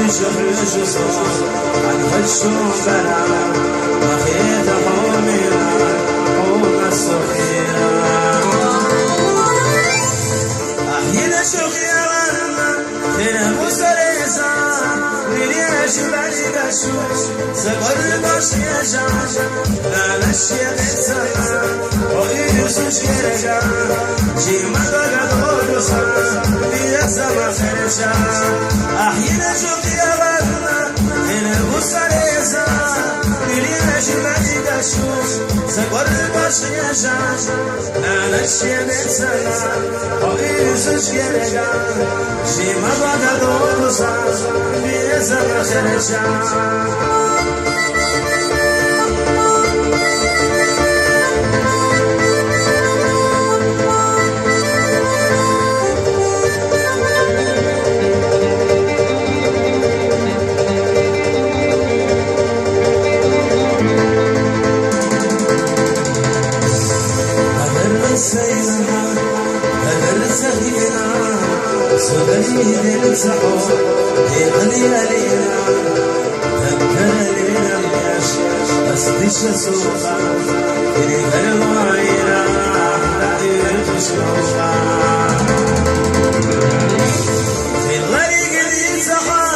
شهر جسور عن الشوق بلا وخيت حومنا حوم الصخيرة أحيينا شوق يا غنى خير مسرسا ليش بعد بشوش سقر باش يا جاجا لا نشيا بسنا ويسوش يرجع جيما بغد وصا في السما خرجا أحيينا شوق يا غنى خير مسرسا ليش بعد بشوش سقر باش يا جاجا لا نشيا بسنا ويسوش يرجع جيما بغد وصا في السما خرجا سبيل السحور يغلي علينا ذكر علينا الياش أصدش سوقا يريد المعينة لا يتشوفا في الطريق اللي سحا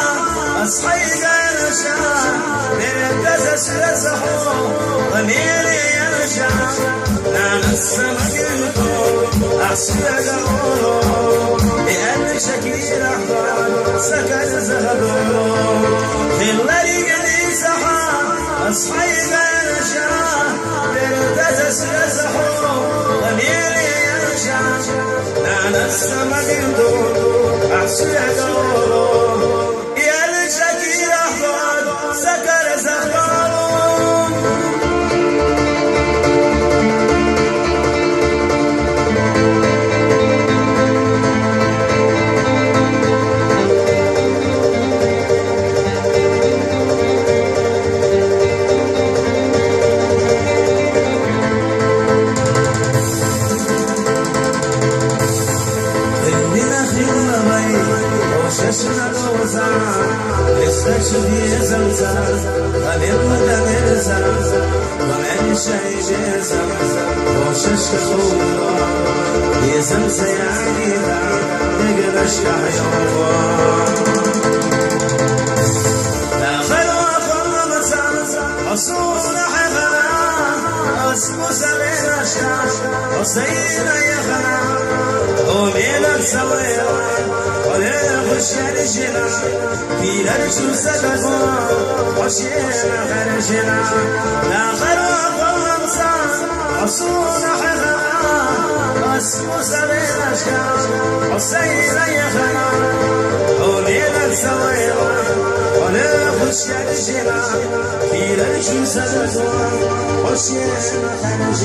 أصحي قرشا من الدزش لسحور ضميري يرجع لا نسمك يطول أحسن أقول لأن شكيل أحضان سكن زهبه في الطريق اللي سحا أصحي قرشا بردزس لسحو ضميري يرجع لا نسمك يطول أحسن أقول لأن شكيل أحضان سكن زهبه ششنا دوزان استكشف يزمزم خليط مدن الزمزم ومن شيء يزمزم وشش خورا يزمزم يعيدا يقرش يحيوه داخل وفر مسام حصول حفلا اسمو سبيل اشكاش وصينا يخلا وميلك سويرا وشينا جنا في لرجو سببا وشينا خرجنا لا خراب الرمسان حصون حنا اسمو سبيل اشكال حسين يخنا وليلك سويرا ولا خشينا جنا في لرجو سببا وشينا خرجنا